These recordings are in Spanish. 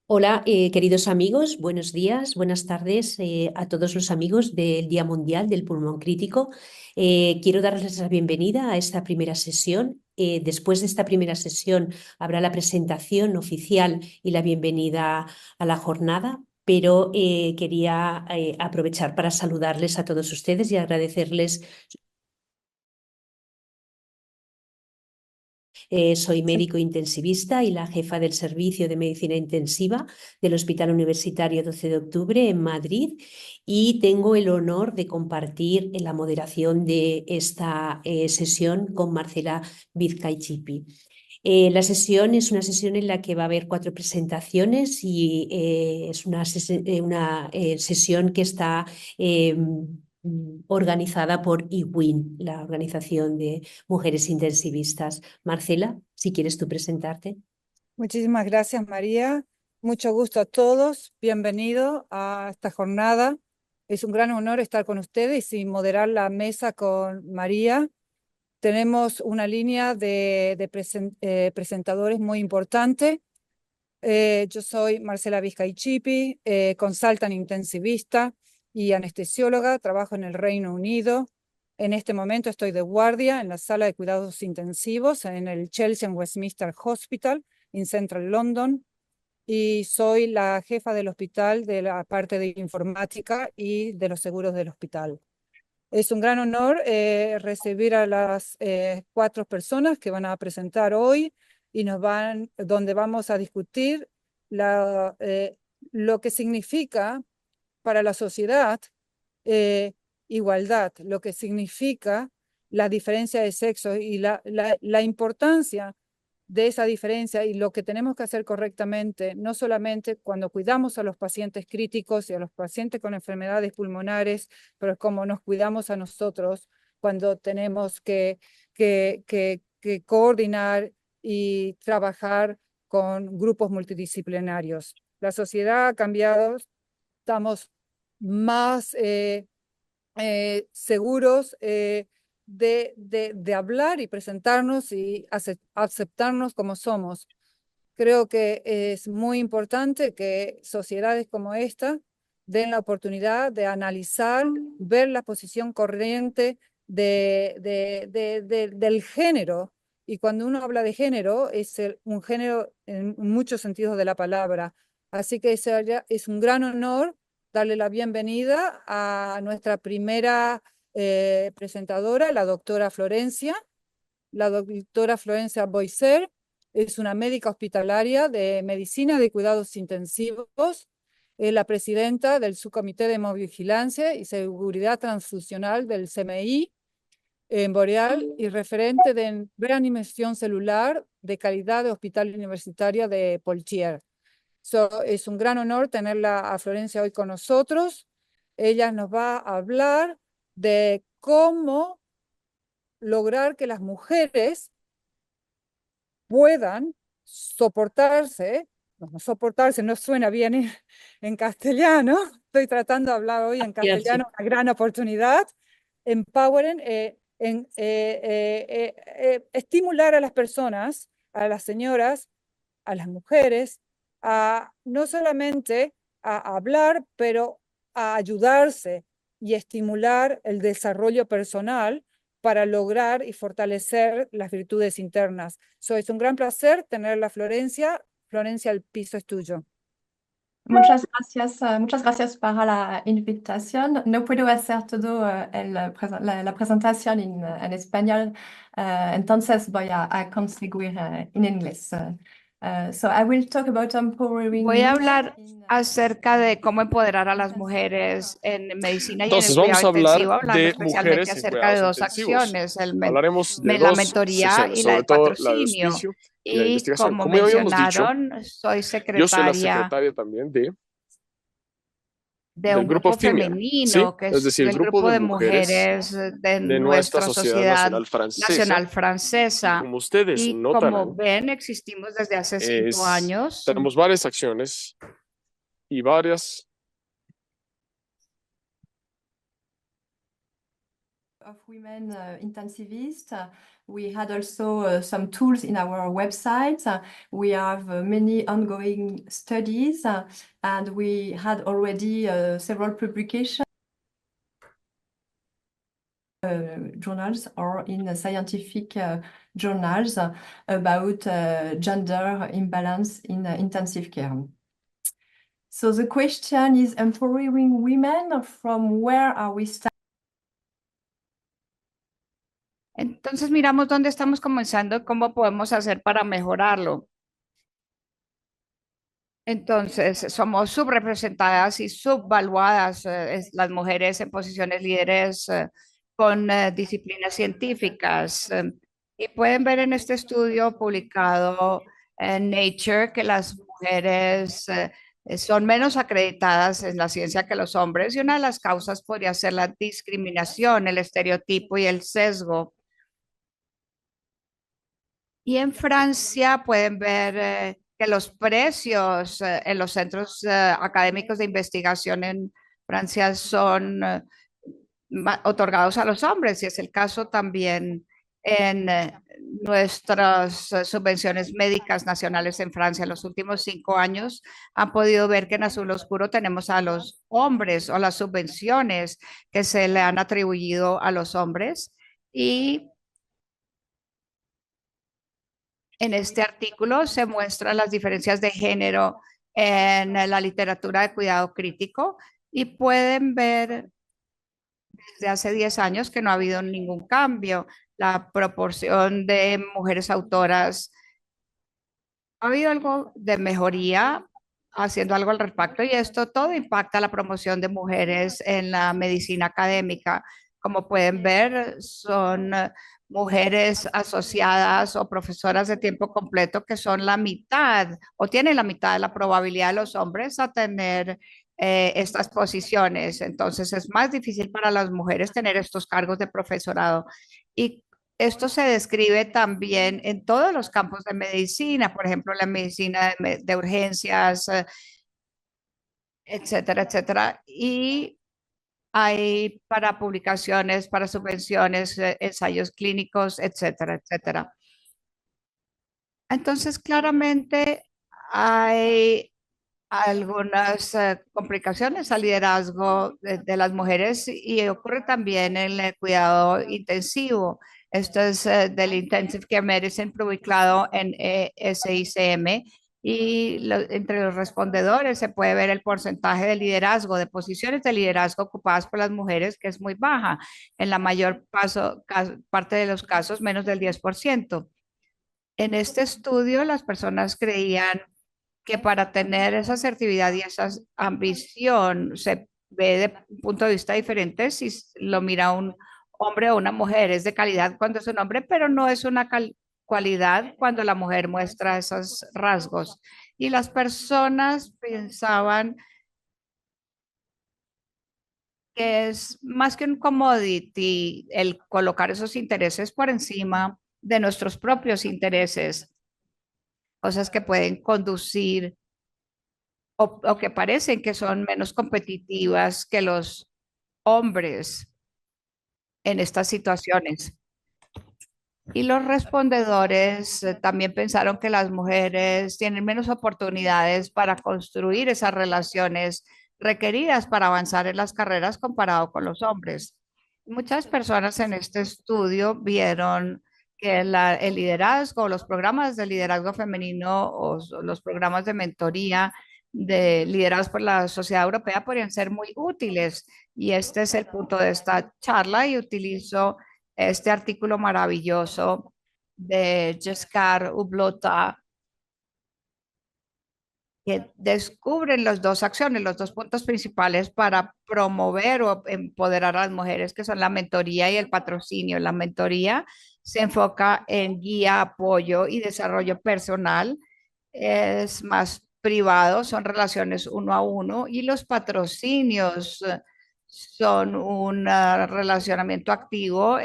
Hola, queridos amigos, buenos días, buenas tardes a todos los amigos del Día Mundial del Pulmón Crítico. Quiero darles la bienvenida a esta primera sesión. Después de esta primera sesión habrá la presentación oficial y la bienvenida a la jornada, pero quería aprovechar para saludarles a todos ustedes y agradecerles. Soy médico intensivista y la jefa del Servicio de Medicina Intensiva del Hospital Universitario 12 de Octubre en Madrid y tengo el honor de compartir en la moderación de esta sesión con Marcela Vizcaichipi. La sesión es una sesión en la que va a haber 4 presentaciones y es una sesión que está organizada por IWIN, la Organización de Mujeres Intensivistas. Marcela, si quieres tú presentarte. Muchísimas gracias, María. Mucho gusto a todos. Bienvenido a esta jornada. Es un gran honor estar con ustedes y moderar la mesa con María. Tenemos una línea de presentadores muy importante. Yo soy Marcela Vizcaichipi, consultant intensivista y anestesióloga. Trabajo en el Reino Unido. En este momento estoy de guardia en la sala de cuidados intensivos en el Chelsea and Westminster Hospital en Central London, y soy la jefa del hospital de la parte de informática y de los seguros del hospital. Es un gran honor recibir a las 4 personas que van a presentar hoy y donde vamos a discutir lo que significa para la sociedad igualdad, lo que significa la diferencia de sexo y la importancia de esa diferencia y lo que tenemos que hacer correctamente, no solamente cuando cuidamos a los pacientes críticos y a los pacientes con enfermedades pulmonares, pero como nos cuidamos a nosotros cuando tenemos que coordinar y trabajar con grupos multidisciplinarios. La sociedad ha cambiado, estamos más seguros de hablar y presentarnos y aceptarnos como somos. Creo que es muy importante que sociedades como esta den la oportunidad de analizar, ver la posición corriente del género. Y cuando uno habla de género, es un género en muchos sentidos de la palabra. Así que es un gran honor darle la bienvenida a nuestra primera presentadora, la doctora Florencia. La doctora Florencia Boiser es una médica hospitalaria de medicina de cuidados intensivos, es la presidenta del Subcomité de Hemovigilancia y Seguridad Transfusional del CMI en Boreal y referente de reanimación celular de calidad de Hospital Universitario de Poitiers. Es un gran honor tenerla a Florencia hoy con nosotros. Ella nos va a hablar de cómo lograr que las mujeres puedan soportarse, no soportarse, no suena bien en castellano, estoy tratando de hablar hoy en Gracias. castellano, una gran oportunidad, empowering, estimular a las personas, a las señoras, a las mujeres, a no solamente a hablar, pero a ayudarse y estimular el desarrollo personal para lograr y fortalecer las virtudes internas. Es un gran placer tenerla, Florencia. Florencia, el piso es tuyo. Muchas gracias para la invitación. No puedo hacer todo la presentación en español, entonces voy a conseguir en inglés. So I will talk about empowering Voy a women hablar acerca de cómo empoderar a las mujeres en medicina y en Entonces, el vamos cuidado a hablar intensivo, hablando de especialmente mujeres en acerca de cuidados dos intensivos. acciones, Hablaremos de la dos mentoría secciones, y la sobre de todo la de patrocinio. auspicio y la de Y investigación. como Como ya habíamos dicho, mencionaron, soy yo soy la secretaria secretaria también de del un grupo grupo FIMIA, ¿sí? femenino, que Es es decir, el del grupo de grupo de mujeres mujeres de de nuestra nuestra Sociedad Sociedad Nacional Francesa. Nacional Y Francesa. como ustedes Y como notarán, ven, existimos desde hace 5 años. tenemos varias acciones y varias of women intensivists. We had also some tools in our website. We have many ongoing studies, and we had already several publications, journals or in scientific journals about gender imbalance in intensive care. So the question is empowering women. From where are we starting? Entonces miramos dónde estamos comenzando, cómo podemos hacer para mejorarlo. Entonces, somos subrepresentadas y subvaluadas las mujeres en posiciones líderes con disciplinas científicas. Y pueden ver en este estudio publicado en Nature que las mujeres son menos acreditadas en la ciencia que los hombres, y una de las causas podría ser la discriminación, el estereotipo y el sesgo. Y en Francia pueden ver que los precios en los centros académicos de investigación en Francia son otorgados a los hombres, y es el caso también en nuestras subvenciones médicas nacionales en Francia. En los últimos 5 años han podido ver que en azul oscuro tenemos a los hombres, o las subvenciones que se le han atribuido a los hombres. Y en este artículo se muestran las diferencias de género en la literatura de cuidado crítico, y pueden ver desde hace 10 años que no ha habido ningún cambio. La proporción de mujeres autoras, ha habido algo de mejoría, haciendo algo al respecto, y esto todo impacta la promoción de mujeres en la medicina académica. Como pueden ver, son mujeres asociadas o profesoras de tiempo completo que son la mitad o tienen la mitad de la probabilidad de los hombres a tener estas posiciones. Entonces es más difícil para las mujeres tener estos cargos de profesorado. Y esto se describe también en todos los campos de medicina, por ejemplo, la medicina de urgencias, etcétera, etcétera. Y hay para publicaciones, para subvenciones, ensayos clínicos, etcétera, etcétera. Entonces, claramente hay algunas complicaciones al liderazgo de las mujeres, y ocurre también en el cuidado intensivo. Esto es del Intensive Care Medicine publicado en SICM, y entre los respondedores se puede ver el porcentaje de liderazgo, de posiciones de liderazgo ocupadas por las mujeres, que es muy baja. En la mayor parte de los casos, menos del 10%. En este estudio, las personas creían que para tener esa asertividad y esa ambición se ve de un punto de vista diferente si lo mira un hombre o una mujer. Es de calidad cuando es un hombre, pero no es una cualidad cuando la mujer muestra esos rasgos. Y las personas pensaban que es más que un commodity el colocar esos intereses por encima de nuestros propios intereses, cosas que pueden conducir o que parecen que son menos competitivas que los hombres en estas situaciones. Y los respondedores también pensaron que las mujeres tienen menos oportunidades para construir esas relaciones requeridas para avanzar en las carreras comparado con los hombres. Muchas personas en este estudio vieron que el liderazgo, los programas de liderazgo femenino o los programas de mentoría liderados por la Sociedad Europea podrían ser muy útiles. Y este es el punto de esta charla, y utilizo este artículo maravilloso de Jescar Ublota, que descubren las dos acciones, los dos puntos principales para promover o empoderar a las mujeres, que son la mentoría y el patrocinio. La mentoría se enfoca en guía, apoyo y desarrollo personal. Es más privado, son relaciones uno a uno, y los patrocinios son un relacionamiento activo,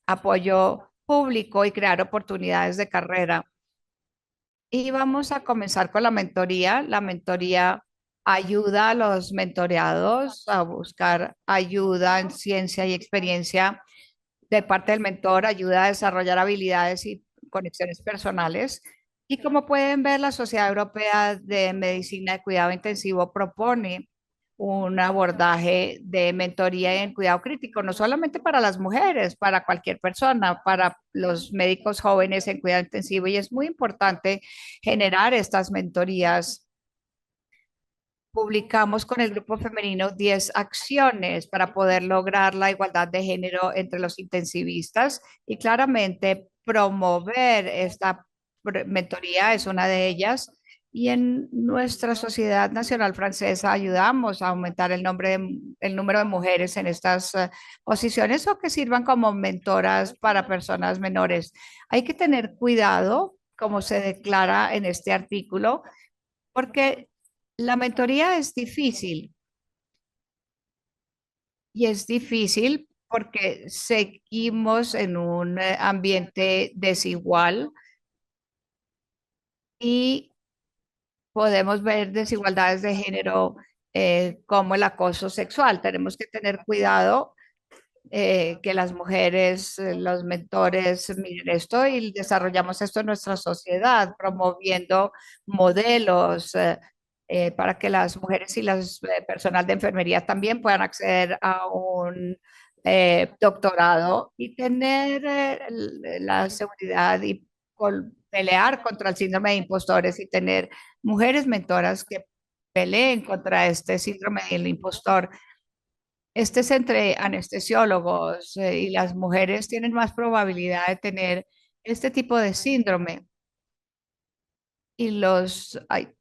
apoyo público y crear oportunidades de carrera. Y vamos a comenzar con la mentoría. La mentoría ayuda a los mentoreados a buscar ayuda en ciencia y experiencia de parte del mentor ayuda a desarrollar habilidades y conexiones personales. Y como pueden ver, la Sociedad Europea de Medicina de Cuidado Intensivo propone un abordaje de mentoría en cuidado crítico, no solamente para las mujeres, para cualquier persona, para los médicos jóvenes en cuidado intensivo. Y es muy importante generar estas mentorías. Publicamos con el grupo femenino 10 acciones para poder lograr la igualdad de género entre los intensivistas y claramente promover esta mentoría es una de ellas. Y en nuestra Sociedad Nacional Francesa ayudamos a aumentar el número de mujeres en estas posiciones o que sirvan como mentoras para personas menores. Hay que tener cuidado, como se declara en este artículo, porque la mentoría es difícil y es difícil porque seguimos en un ambiente desigual y podemos ver desigualdades de género como el acoso sexual. Tenemos que tener cuidado que las mujeres, los mentores miren esto y desarrollamos esto en nuestra sociedad, promoviendo modelos para que las mujeres y las personal de enfermería también puedan acceder a un doctorado y tener la seguridad y pelear contra el síndrome de impostores y tener mujeres mentoras que peleen contra este síndrome del impostor. Este es entre anestesiólogos y las mujeres tienen más probabilidad de tener este tipo de síndrome. Y hay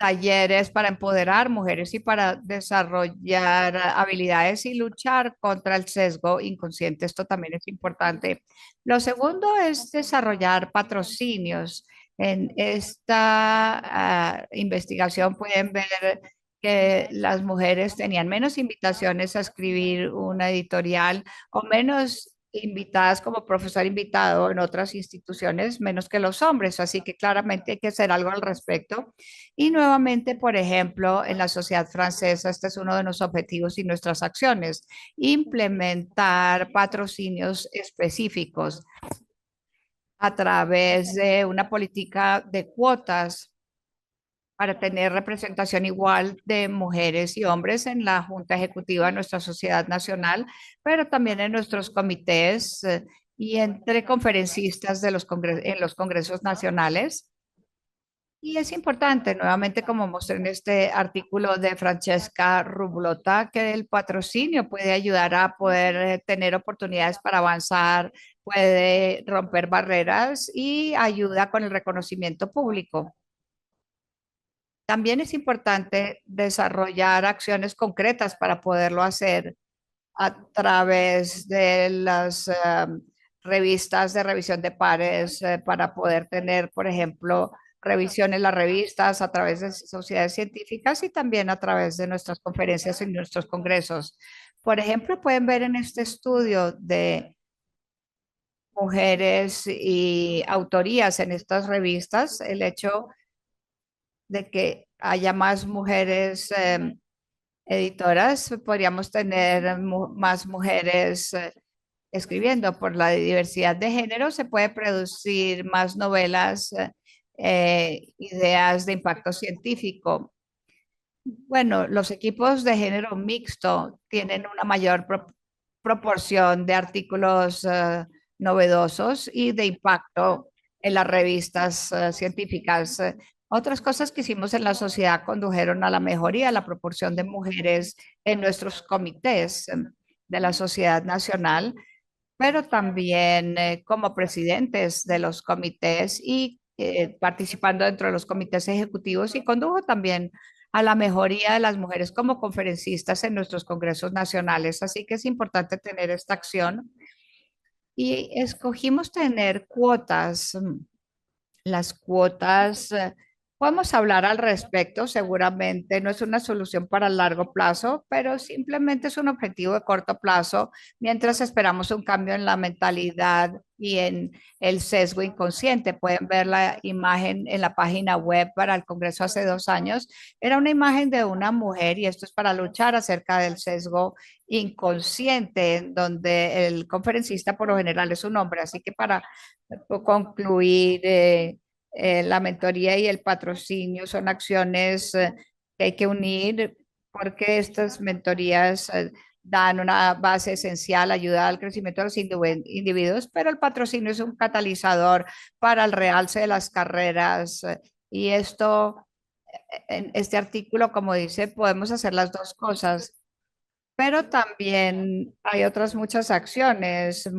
talleres para empoderar mujeres y para desarrollar habilidades y luchar contra el sesgo inconsciente. Esto también es importante. Lo segundo es desarrollar patrocinios. En esta investigación pueden ver que las mujeres tenían menos invitaciones a escribir una editorial o menos invitadas como profesor invitado en otras instituciones, menos que los hombres. Así que claramente hay que hacer algo al respecto. Y nuevamente, por ejemplo, en la sociedad francesa, este es uno de nuestros objetivos y nuestras acciones, implementar patrocinios específicos a través de una política de cuotas para tener representación igual de mujeres y hombres en la Junta Ejecutiva de nuestra Sociedad Nacional, pero también en nuestros comités y entre conferencistas de en los congresos nacionales. Y es importante, nuevamente, como mostré en este artículo de Francesca Rublota, que el patrocinio puede ayudar a poder tener oportunidades para avanzar, puede romper barreras y ayuda con el reconocimiento público. También es importante desarrollar acciones concretas para poderlo hacer a través de las revistas de revisión de pares, para poder tener, por ejemplo, revisión en las revistas a través de sociedades científicas y también a través de nuestras conferencias y nuestros congresos. Por ejemplo, pueden ver en este estudio de mujeres y autorías en estas revistas el hecho de que haya más mujeres editoras, podríamos tener más mujeres escribiendo. Por la diversidad de género se puede producir más novelas, ideas de impacto científico. Bueno, los equipos de género mixto tienen una mayor proporción de artículos novedosos y de impacto en las revistas científicas. Otras cosas que hicimos en la sociedad condujeron a la mejoría de la proporción de mujeres en nuestros comités de la Sociedad Nacional, pero también como presidentes de los comités y participando dentro de los comités ejecutivos, y condujo también a la mejoría de las mujeres como conferencistas en nuestros congresos nacionales. Así que es importante tener esta acción. Y escogimos tener cuotas. Las cuotas Podemos hablar al respecto, seguramente no es una solución para el largo plazo, pero simplemente es un objetivo de corto plazo mientras esperamos un cambio en la mentalidad y en el sesgo inconsciente. Pueden ver la imagen en la página web para el Congreso hace 2 años. Era una imagen de una mujer y esto es para luchar acerca del sesgo inconsciente, en donde el conferencista por lo general es un hombre. Así que para concluir, la mentoría y el patrocinio son acciones que hay que unir porque estas mentorías dan una base esencial, ayuda al crecimiento de los individuos, pero el patrocinio es un catalizador para el realce de las carreras y esto, en este artículo, como dice, podemos hacer las dos cosas. Pero también hay otras muchas acciones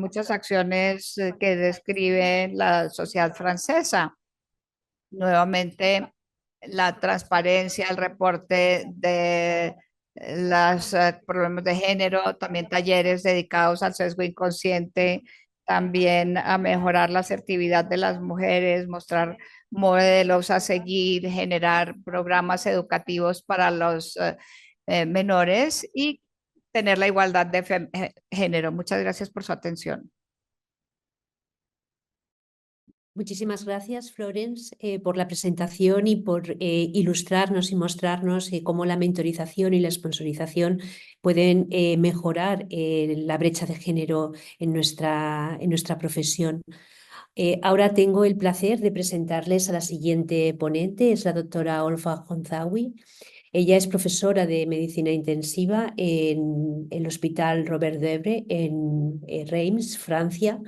que describen la sociedad francesa. Nuevamente, la transparencia, el reporte de los problemas de género, también talleres dedicados al sesgo inconsciente, también a mejorar la asertividad de las mujeres, mostrar modelos a seguir, generar programas educativos para los menores y tener la igualdad de género. Muchas gracias por su atención. Muchísimas gracias, Florence, por la presentación y por ilustrarnos y mostrarnos cómo la mentorización y la sponsorización pueden mejorar la brecha de género en nuestra profesión. Ahora tengo el placer de presentarles a la siguiente ponente, es la doctora Olfa Honzawi. Ella es profesora de medicina intensiva en el Hospital Robert Debré en Reims, Francia,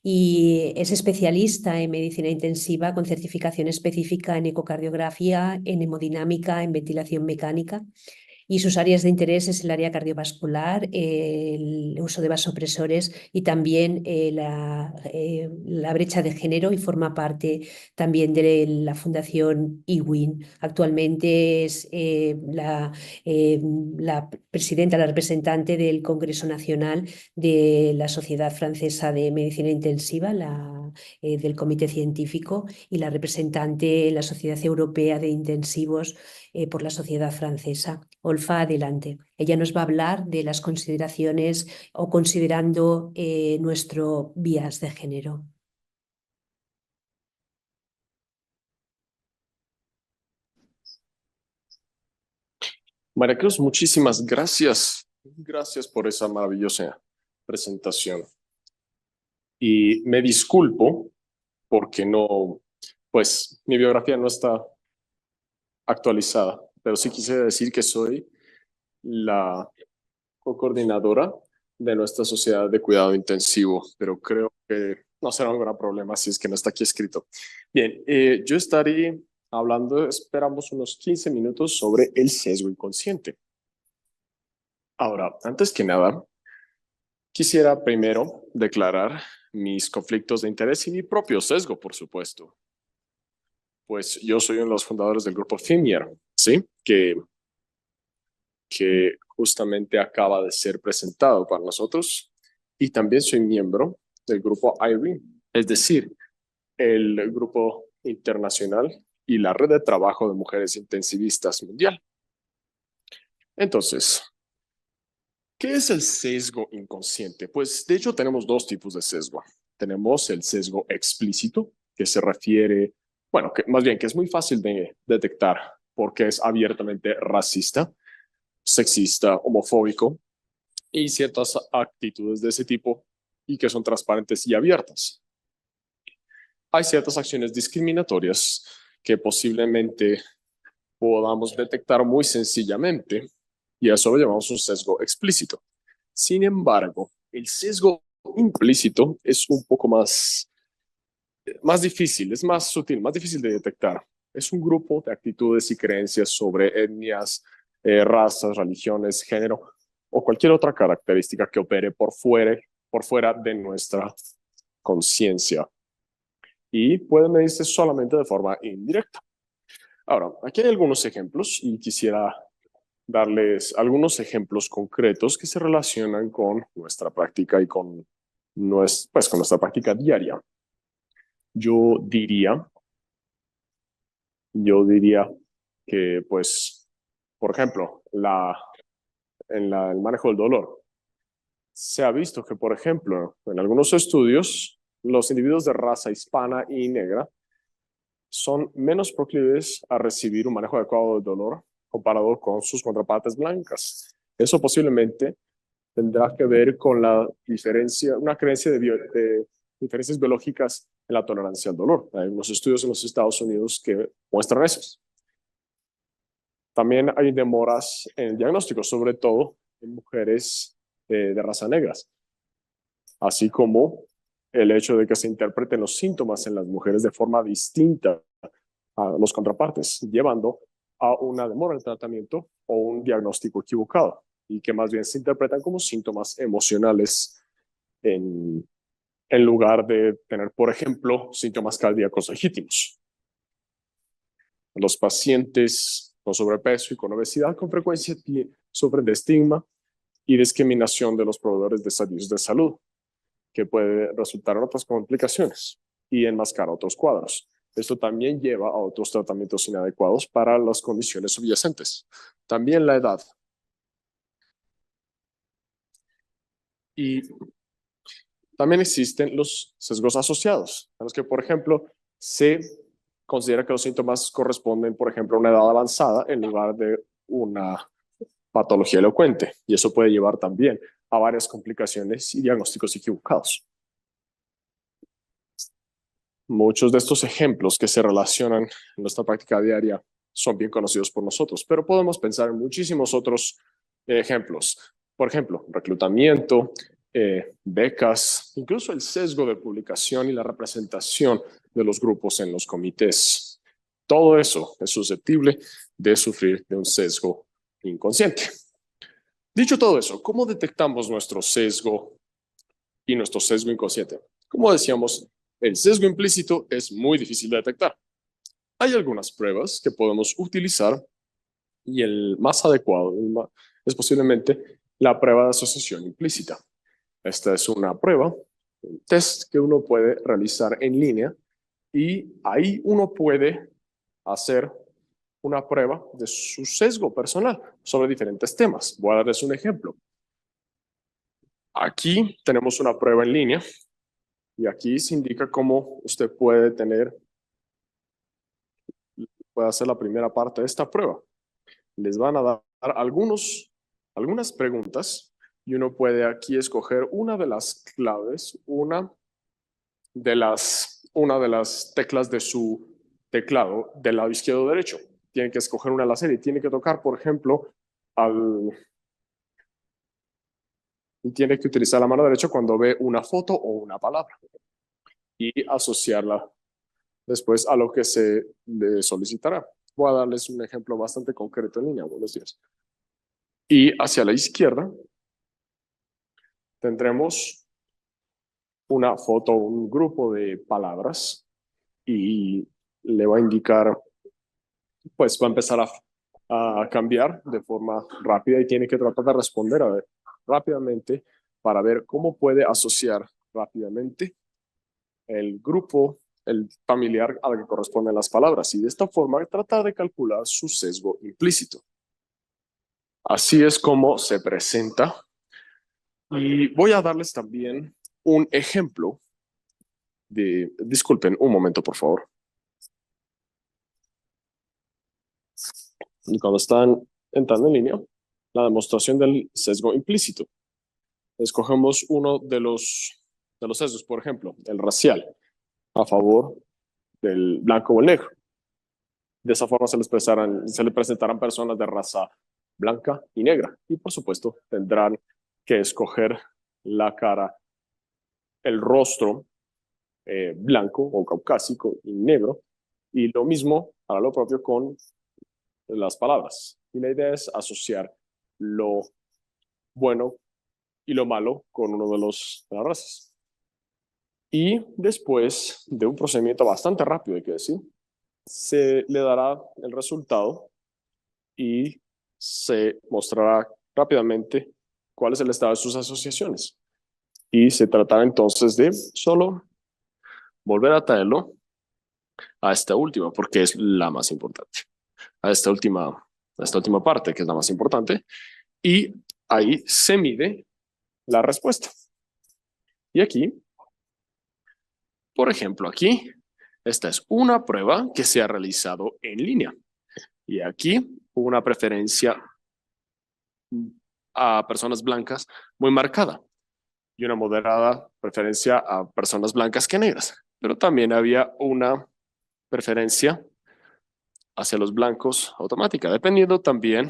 y es especialista en medicina intensiva con certificación específica en ecocardiografía, en hemodinámica, en ventilación mecánica. Y sus áreas de interés es el área cardiovascular, el uso de vasopresores y también la brecha de género, y forma parte también de la Fundación IWIN. Actualmente es la presidenta, la representante del Congreso Nacional de la Sociedad Francesa de Medicina Intensiva, del Comité Científico, y la representante en la Sociedad Europea de Intensivos por la Sociedad Francesa. Olfa, adelante. Ella nos va a hablar de las consideraciones o considerando nuestro bias de género. María Cruz, muchísimas gracias. Gracias por esa maravillosa presentación. Y me disculpo porque no, pues mi biografía no está actualizada, pero sí quise decir que soy la co-coordinadora de nuestra sociedad de cuidado intensivo, pero creo que no será un gran problema si es que no está aquí escrito. Bien, yo estaré hablando, esperamos unos 15 minutos sobre el sesgo inconsciente. Ahora, antes que nada, quisiera primero declarar mis conflictos de interés y mi propio sesgo, por supuesto. Pues yo soy uno de los fundadores del grupo FIMIER, ¿sí? Que justamente acaba de ser presentado para nosotros. Y también soy miembro del grupo IRIN, es decir, el grupo internacional y la red de trabajo de mujeres intensivistas mundial. Entonces, ¿qué es el sesgo inconsciente? Pues de hecho tenemos dos tipos de sesgo. Tenemos el sesgo explícito, que se refiere, bueno, que más bien que es muy fácil de detectar porque es abiertamente racista, sexista, homofóbico y ciertas actitudes de ese tipo y que son transparentes y abiertas. Hay ciertas acciones discriminatorias que posiblemente podamos detectar muy sencillamente y a eso lo llamamos un sesgo explícito. Sin embargo, el sesgo implícito es un poco más difícil, es más sutil, más difícil de detectar. Es un grupo de actitudes y creencias sobre etnias, razas, religiones, género o cualquier otra característica que opere por fuera de nuestra conciencia y puede medirse solamente de forma indirecta. Ahora, aquí hay algunos ejemplos y quisiera darles algunos ejemplos concretos que se relacionan con nuestra práctica y con nuestra práctica diaria. Yo diría yo diría que, pues, por ejemplo, el manejo del dolor. Se ha visto que, por ejemplo, en algunos estudios, los individuos de raza hispana y negra son menos proclives a recibir un manejo adecuado del dolor comparado con sus contrapartes blancas. Eso posiblemente tendrá que ver con una creencia de diferencias biológicas en la tolerancia al dolor. Hay unos estudios en los Estados Unidos que muestran eso. También hay demoras en el diagnóstico, sobre todo en mujeres de raza negras, así como el hecho de que se interpreten los síntomas en las mujeres de forma distinta a los contrapartes, llevando a una demora en el tratamiento o un diagnóstico equivocado, y que más bien se interpretan como síntomas emocionales en lugar de tener, por ejemplo, síntomas cardíacos legítimos. Los pacientes con sobrepeso y con obesidad con frecuencia sufren de estigma y discriminación de los proveedores de servicios de salud, que puede resultar en otras complicaciones y enmascarar otros cuadros. Esto también lleva a otros tratamientos inadecuados para las condiciones subyacentes. También la edad. Y también existen los sesgos asociados, en los que, por ejemplo, se considera que los síntomas corresponden, por ejemplo, a una edad avanzada en lugar de una patología elocuente. Y eso puede llevar también a varias complicaciones y diagnósticos equivocados. Muchos de estos ejemplos que se relacionan en nuestra práctica diaria son bien conocidos por nosotros, pero podemos pensar en muchísimos otros ejemplos. Por ejemplo, reclutamiento, becas, incluso el sesgo de publicación y la representación de los grupos en los comités. Todo eso es susceptible de sufrir de un sesgo inconsciente. Dicho todo eso, ¿cómo detectamos nuestro sesgo y nuestro sesgo inconsciente? Como decíamos, el sesgo implícito es muy difícil de detectar. Hay algunas pruebas que podemos utilizar y el más adecuado es posiblemente la prueba de asociación implícita. Esta es una prueba, un test que uno puede realizar en línea y ahí uno puede hacer una prueba de su sesgo personal sobre diferentes temas. Voy a darles un ejemplo. Aquí tenemos una prueba en línea y aquí se indica cómo usted puede hacer la primera parte de esta prueba. Les van a dar algunas preguntas y uno puede aquí escoger una de las claves, una de las teclas de su teclado del lado izquierdo o derecho. Tiene que escoger una de la serie. Tiene que tocar, por ejemplo, y tiene que utilizar la mano derecha cuando ve una foto o una palabra y asociarla después a lo que se le solicitará. Voy a darles un ejemplo bastante concreto en línea. Buenos días. Y hacia la izquierda tendremos una foto, un grupo de palabras y le va a indicar, pues va a empezar a cambiar de forma rápida y tiene que tratar de responder rápidamente para ver cómo puede asociar rápidamente el grupo, el familiar al que corresponden las palabras y de esta forma tratar de calcular su sesgo implícito. Así es como se presenta. Y voy a darles también un ejemplo disculpen un momento, por favor. Y cuando están entrando en línea, la demostración del sesgo implícito. Escogemos uno de los sesgos, por ejemplo, el racial, a favor del blanco o el negro. De esa forma se les presentarán personas de raza blanca y negra. Y por supuesto tendrán que escoger la cara, el rostro blanco o caucásico y negro. Y lo mismo, hará lo propio con las palabras. Y la idea es asociar lo bueno y lo malo con uno de las razas. Y después de un procedimiento bastante rápido, hay que decir, se le dará el resultado y se mostrará rápidamente cuál es el estado de sus asociaciones. Y se tratará entonces de solo volver a traerlo a esta última, porque es la más importante. A esta última parte, que es la más importante, y ahí se mide la respuesta. Y aquí, por ejemplo, aquí, esta es una prueba que se ha realizado en línea. Y aquí una preferencia a personas blancas muy marcada y una moderada preferencia a personas blancas que negras. Pero también había una preferencia hacia los blancos automática, dependiendo también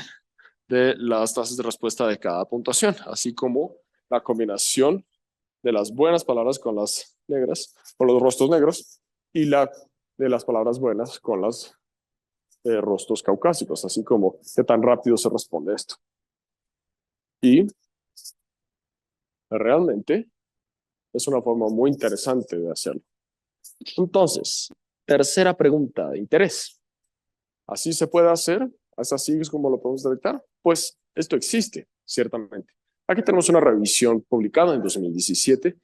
de las tasas de respuesta de cada puntuación, así como la combinación de las buenas palabras con las negras, con los rostros negros, y la de las palabras buenas con los rostros caucásicos, así como qué tan rápido se responde esto. Y realmente es una forma muy interesante de hacerlo. Entonces, tercera pregunta de interés. ¿Así se puede hacer? ¿Es así como lo podemos detectar? Pues esto existe, ciertamente. Aquí tenemos una revisión publicada en 2017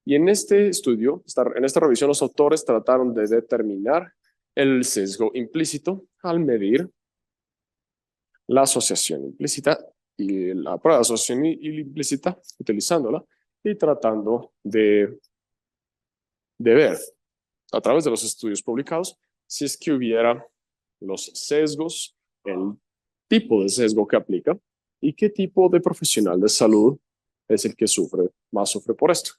y en este estudio, en esta revisión, los autores trataron de determinar el sesgo implícito al medir la asociación implícita y la prueba de asociación implícita, utilizándola y tratando de ver a través de los estudios publicados si es que hubiera los sesgos, el tipo de sesgo que aplica y qué tipo de profesional de salud es el que más sufre por esto.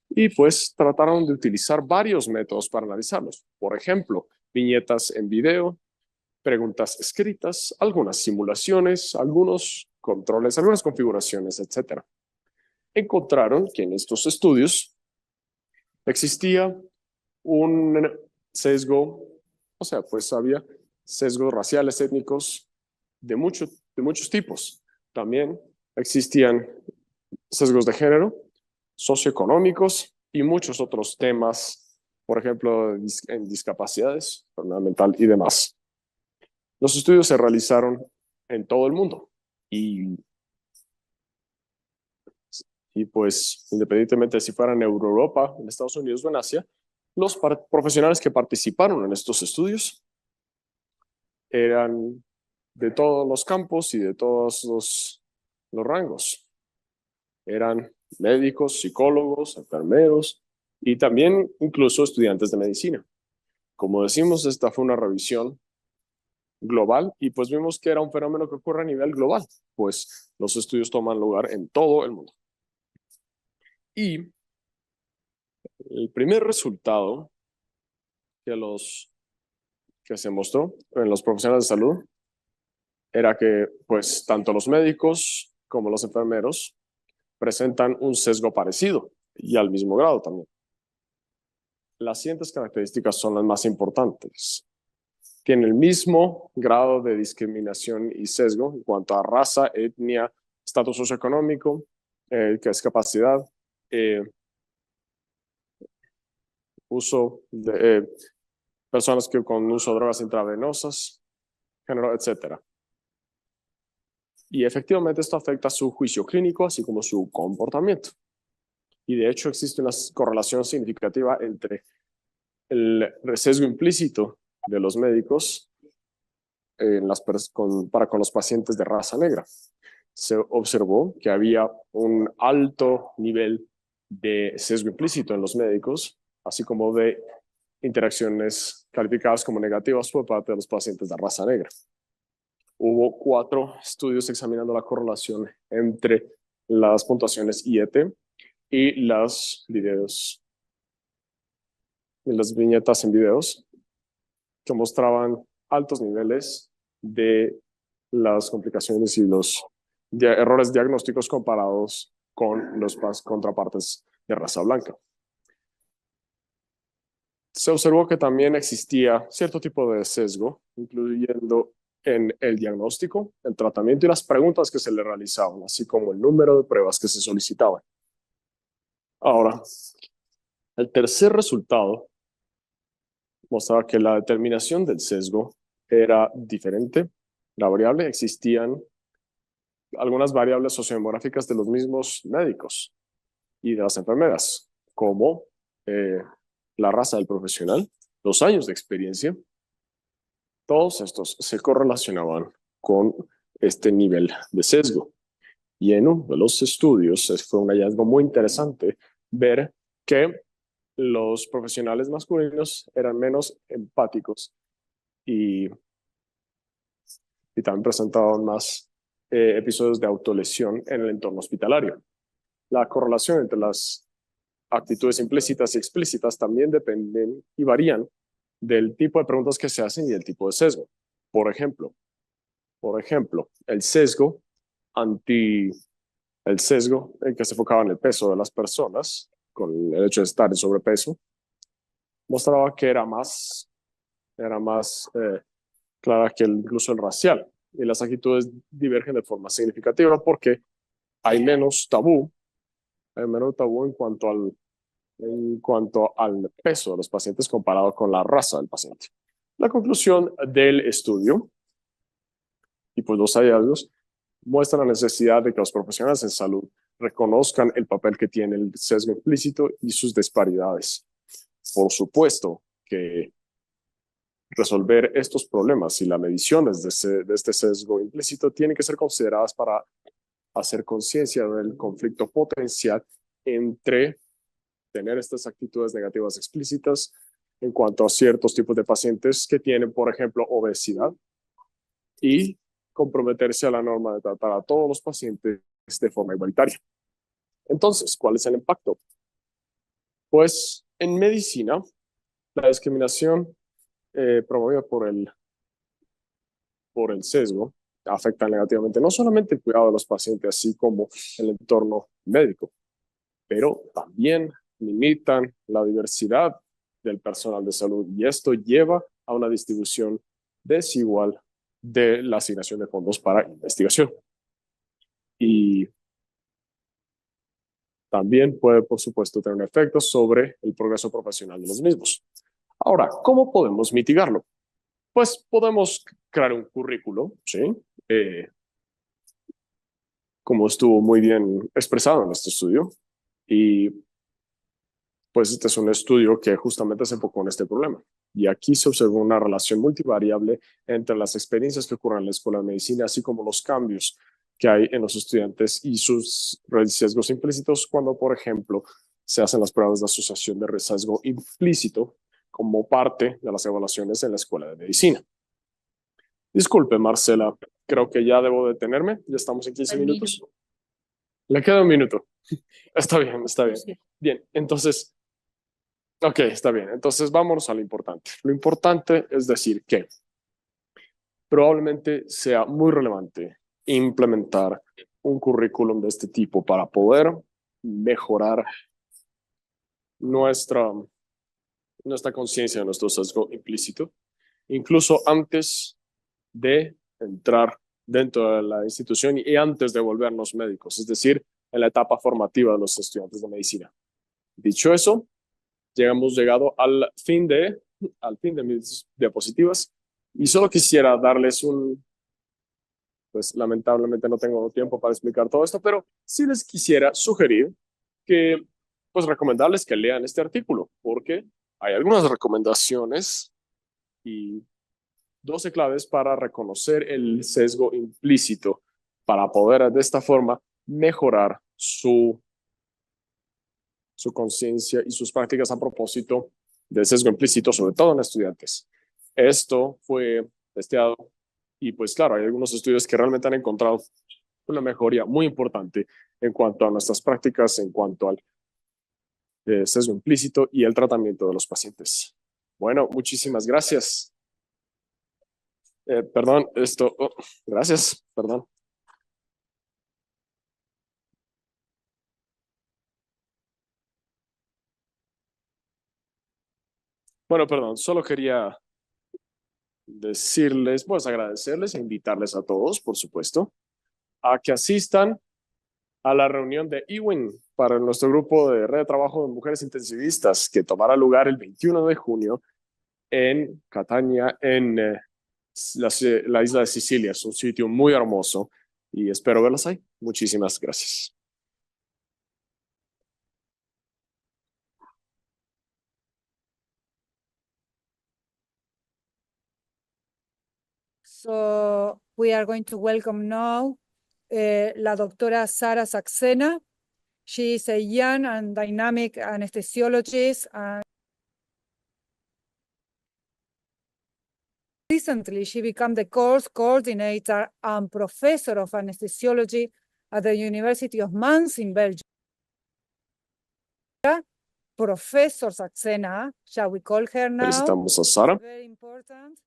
Y pues trataron de utilizar varios métodos para analizarlos. Por ejemplo, viñetas en video, preguntas escritas, algunas simulaciones, algunos controles, algunas configuraciones, etc. Encontraron que en estos estudios existía un sesgo, o sea, pues había sesgos raciales, étnicos, de muchos tipos. También existían sesgos de género, socioeconómicos y muchos otros temas, por ejemplo, en discapacidades, enfermedad mental y demás. Los estudios se realizaron en todo el mundo y pues independientemente de si fuera en Europa, en Estados Unidos o en Asia, los profesionales que participaron en estos estudios eran de todos los campos y de todos los rangos. Eran médicos, psicólogos, enfermeros y también incluso estudiantes de medicina. Como decimos, esta fue una revisión global y pues vimos que era un fenómeno que ocurre a nivel global, pues los estudios toman lugar en todo el mundo. Y el primer resultado que se mostró en los profesionales de salud era que pues tanto los médicos como los enfermeros presentan un sesgo parecido y al mismo grado también. Las siguientes características son las más importantes. Tienen el mismo grado de discriminación y sesgo en cuanto a raza, etnia, estatus socioeconómico, discapacidad, uso de personas que con uso de drogas intravenosas, género, etc. Y efectivamente esto afecta su juicio clínico, así como su comportamiento. Y de hecho existe una correlación significativa entre el sesgo implícito de los médicos para con los pacientes de raza negra. Se observó que había un alto nivel de sesgo implícito en los médicos, así como de interacciones calificadas como negativas por parte de los pacientes de raza negra. Hubo 4 estudios examinando la correlación entre las puntuaciones IET y las viñetas en videos que mostraban altos niveles de las complicaciones y los errores diagnósticos comparados con los contrapartes de raza blanca. Se observó que también existía cierto tipo de sesgo, incluyendo en el diagnóstico, el tratamiento y las preguntas que se le realizaban, así como el número de pruebas que se solicitaban. Ahora, el tercer resultado mostraba que la determinación del sesgo era diferente, la variable. Existían algunas variables sociodemográficas de los mismos médicos y de las enfermeras, como la raza del profesional, los años de experiencia, todos estos se correlacionaban con este nivel de sesgo. Y en uno de los estudios fue un hallazgo muy interesante ver que los profesionales masculinos eran menos empáticos y también presentaban más episodios de autolesión en el entorno hospitalario. La correlación entre las actitudes implícitas y explícitas también dependen y varían del tipo de preguntas que se hacen y del tipo de sesgo. Por ejemplo, el sesgo en que se enfocaba en el peso de las personas, con el hecho de estar en sobrepeso, mostraba que era más clara que incluso el racial. Y las actitudes divergen de forma significativa porque hay menos tabú en cuanto al peso de los pacientes comparado con la raza del paciente. La conclusión del estudio y pues los hallazgos muestran la necesidad de que los profesionales en salud reconozcan el papel que tiene el sesgo implícito y sus disparidades. Por supuesto que resolver estos problemas y la medición de este sesgo implícito tienen que ser consideradas para hacer conciencia del conflicto potencial entre tener estas actitudes negativas explícitas en cuanto a ciertos tipos de pacientes que tienen, por ejemplo, obesidad y comprometerse a la norma de tratar a todos los pacientes de forma igualitaria. Entonces, ¿cuál es el impacto? Pues en medicina, la discriminación promovida por el sesgo afecta negativamente no solamente el cuidado de los pacientes, así como el entorno médico, pero también limitan la diversidad del personal de salud y esto lleva a una distribución desigual de la asignación de fondos para investigación. Y también puede, por supuesto, tener un efecto sobre el progreso profesional de los mismos. Ahora, ¿cómo podemos mitigarlo? Pues podemos crear un currículo, ¿sí? Como estuvo muy bien expresado en este estudio. Y pues este es un estudio que justamente se enfocó en este problema. Y aquí se observó una relación multivariable entre las experiencias que ocurren en la escuela de medicina, así como los cambios que hay en los estudiantes y sus sesgos implícitos cuando, por ejemplo, se hacen las pruebas de asociación de sesgo implícito como parte de las evaluaciones en la escuela de medicina. Disculpe, Marcela, creo que ya debo detenerme. Ya estamos en 15 minutos. Le queda un minuto. Está bien, está bien. Bien, entonces, ok, está bien. Entonces, vámonos a lo importante. Lo importante es decir que probablemente sea muy relevante implementar un currículum de este tipo para poder mejorar nuestra conciencia de nuestro sesgo implícito, incluso antes de entrar dentro de la institución y antes de volvernos médicos, es decir, en la etapa formativa de los estudiantes de medicina. Dicho eso, hemos llegado al fin de mis diapositivas y solo quisiera darles pues lamentablemente no tengo tiempo para explicar todo esto, pero sí les quisiera sugerir que, pues recomendarles que lean este artículo, porque hay algunas recomendaciones y 12 claves para reconocer el sesgo implícito, para poder de esta forma mejorar su conciencia y sus prácticas a propósito del sesgo implícito, sobre todo en estudiantes. Esto fue testeado y pues claro, hay algunos estudios que realmente han encontrado una mejoría muy importante en cuanto a nuestras prácticas, en cuanto al sesgo implícito y el tratamiento de los pacientes. Bueno, muchísimas gracias. Perdón, gracias, perdón. Bueno, perdón, solo quería decirles, pues agradecerles e invitarles a todos, por supuesto, a que asistan a la reunión de IWIN para nuestro grupo de red de trabajo de mujeres intensivistas que tomará lugar el 21 de junio en Catania, en la isla de Sicilia. Es un sitio muy hermoso y espero verlas ahí. Muchísimas gracias. So we are going to welcome now la doctora Sara Saxena. She is a young and dynamic anesthesiologist. And recently, she became the course coordinator and professor of anesthesiology at the University of Mans in Belgium. Professor Saxena, shall we call her now? Felicitamos a Sara. Very important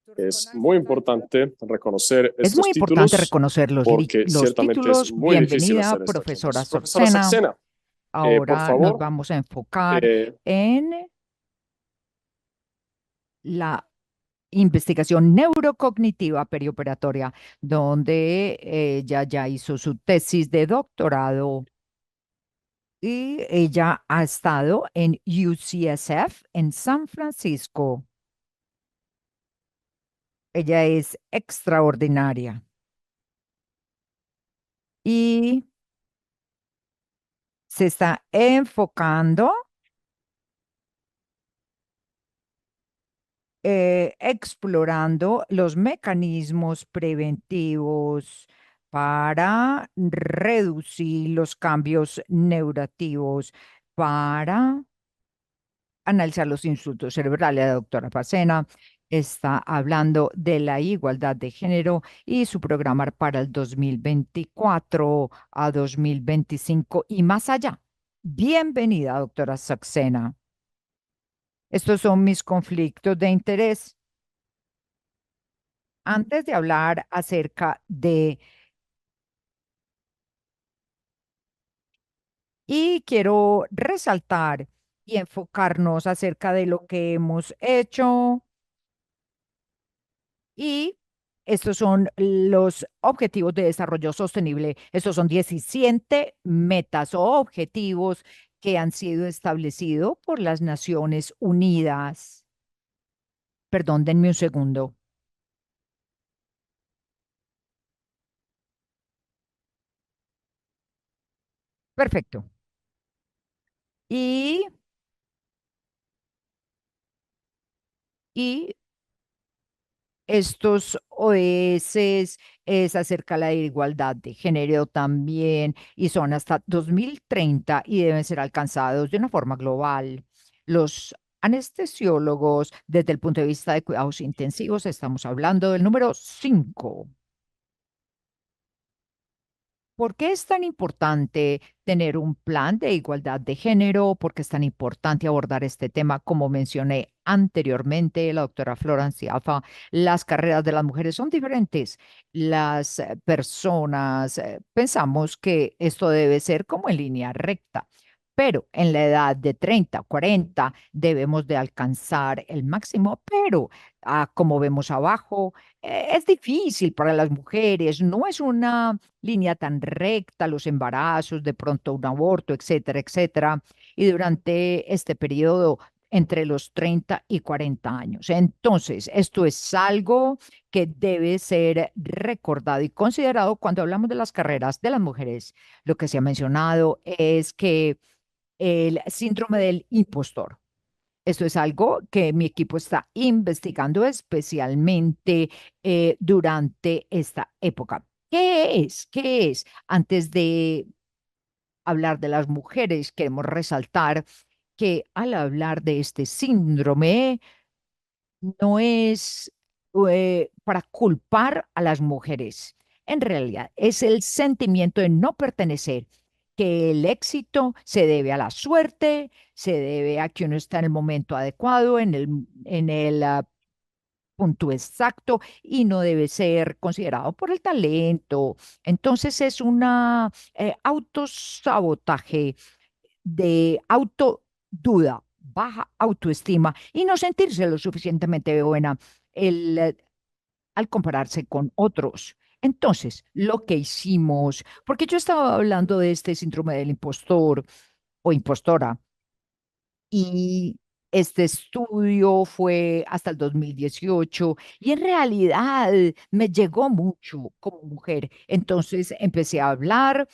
to Es recognize muy the title. importante reconocer Es estos muy importante títulos reconocer porque los ciertamente títulos. es muy difícil Bienvenida, hacer esto aquí. profesora Entonces, profesora Saxena. Saxena, por Ahora nos favor, vamos a enfocar eh, en la investigación neurocognitiva perioperatoria, donde ella ya hizo su tesis de doctorado y ella ha estado en UCSF en San Francisco. Ella es extraordinaria. Y se está enfocando explorando los mecanismos preventivos para reducir los cambios neurativos, para analizar los insultos cerebrales. La doctora Pacena está hablando de la igualdad de género y su programa para el 2024 a 2025 y más allá. Bienvenida, doctora Saxena. Estos son mis conflictos de interés. Antes de hablar acerca de... Y quiero resaltar y enfocarnos acerca de lo que hemos hecho. Y estos son los objetivos de desarrollo sostenible. Estos son 17 metas o objetivos que han sido establecidos por las Naciones Unidas. Perdón, denme un segundo. Perfecto. Y estos OS es acerca de la igualdad de género también y son hasta 2030 y deben ser alcanzados de una forma global. Los anestesiólogos, desde el punto de vista de cuidados intensivos, estamos hablando del número 5. ¿Por qué es tan importante tener un plan de igualdad de género? ¿Por qué es tan importante abordar este tema? Como mencioné anteriormente, la doctora Florence Alfa, las carreras de las mujeres son diferentes. Las personas pensamos que esto debe ser como en línea recta, pero en la edad de 30, 40 debemos de alcanzar el máximo, pero como vemos abajo, es difícil para las mujeres, no es una línea tan recta, los embarazos, de pronto un aborto, etcétera, etcétera. Y durante este periodo entre los 30 y 40 años. Entonces, esto es algo que debe ser recordado y considerado cuando hablamos de las carreras de las mujeres. Lo que se ha mencionado es que el síndrome del impostor. Esto es algo que mi equipo está investigando especialmente durante esta época. ¿Qué es? ¿Qué es? Antes de hablar de las mujeres, queremos resaltar que al hablar de este síndrome, no es para culpar a las mujeres. En realidad, es el sentimiento de no pertenecer, que el éxito se debe a la suerte, se debe a que uno está en el momento adecuado, en el punto exacto y no debe ser considerado por el talento. Entonces es una autosabotaje de autoduda, baja autoestima y no sentirse lo suficientemente buena al compararse con otros. Entonces, lo que hicimos, porque yo estaba hablando de este síndrome del impostor o impostora, y este estudio fue hasta el 2018 y en realidad me llegó mucho como mujer. Entonces empecé a hablar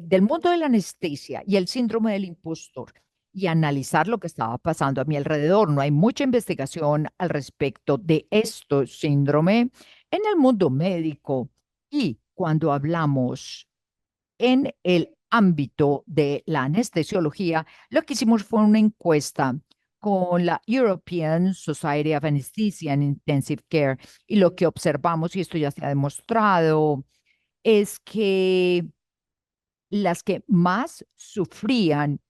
del mundo de la anestesia y el síndrome del impostor y analizar lo que estaba pasando a mi alrededor. No hay mucha investigación al respecto de este síndrome. En el mundo médico y cuando hablamos en el ámbito de la anestesiología, lo que hicimos fue una encuesta con la European Society of Anesthesia and Intensive Care y lo que observamos, y esto ya se ha demostrado, es que las que más sufrían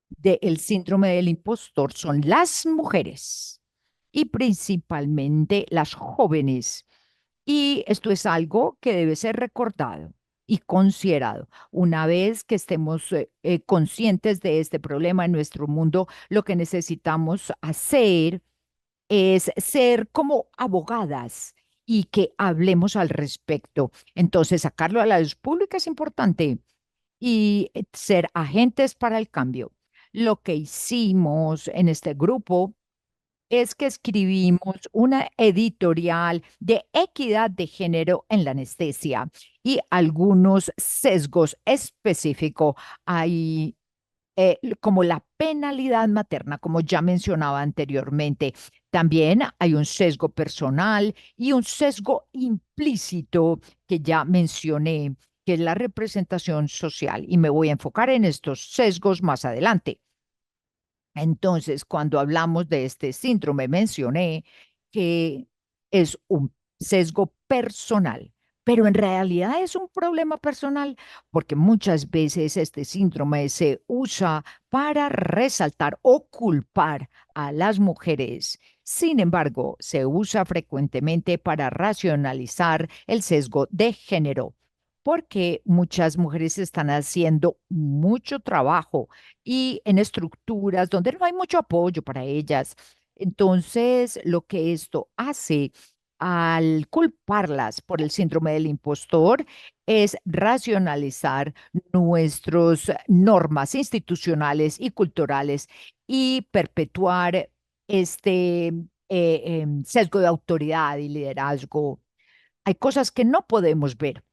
del síndrome del impostor son las mujeres y principalmente las jóvenes. Y esto es algo que debe ser recordado y considerado. Una vez que estemos conscientes de este problema en nuestro mundo, lo que necesitamos hacer es ser como abogadas y que hablemos al respecto. Entonces, sacarlo a la luz pública es importante y ser agentes para el cambio. Lo que hicimos en este grupo es que escribimos una editorial de equidad de género en la anestesia y algunos sesgos específicos. Hay como la penalidad materna, como ya mencionaba anteriormente. También hay un sesgo personal y un sesgo implícito que ya mencioné, que es la representación social. Y me voy a enfocar en estos sesgos más adelante. Entonces, cuando hablamos de este síndrome, mencioné que es un sesgo personal, pero en realidad es un problema personal porque muchas veces este síndrome se usa para resaltar o culpar a las mujeres. Sin embargo, se usa frecuentemente para racionalizar el sesgo de género, porque muchas mujeres están haciendo mucho trabajo y en estructuras donde no hay mucho apoyo para ellas. Entonces, lo que esto hace al culparlas por el síndrome del impostor es racionalizar nuestras normas institucionales y culturales y perpetuar este sesgo de autoridad y liderazgo. Hay cosas que no podemos ver.